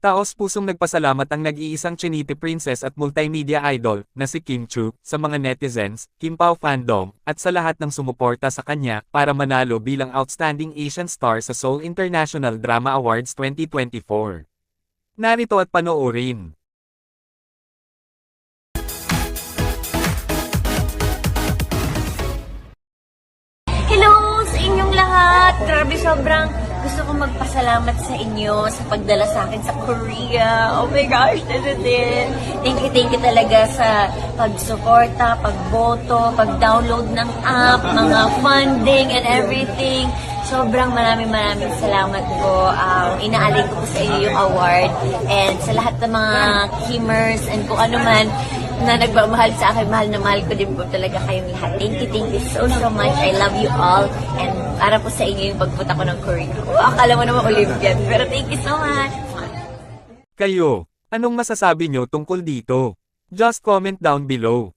Taos-pusong nagpasalamat ang nag-iisang Chinite princess at multimedia idol na si Kim Chu sa mga netizens, Kim Pao fandom, at sa lahat ng sumuporta sa kanya para manalo bilang Outstanding Asian Star sa Seoul International Drama Awards 2024. Narito at panoorin. Hello sa inyong lahat! Grabe, sobrang gusto ko magpasalamat sa inyo sa pagdala sa akin sa Korea. Oh my gosh, this is it! Thank you talaga sa pagsuporta, pagboto, pag-download ng app, mga funding and everything. Sobrang maraming salamat po. Inaalay ko po sa inyo yung award and sa lahat ng mga Kimmers and kung ano man na nagmamahal sa akin, mahal na mahal ko din po talaga kayong lahat. Thank you so much. I love you all. And para po sa inyo yung pagpunta ko ng Korea. Akala mo naman Olympian, pero thank you so much. Kayo, anong masasabi nyo tungkol dito? Just comment down below.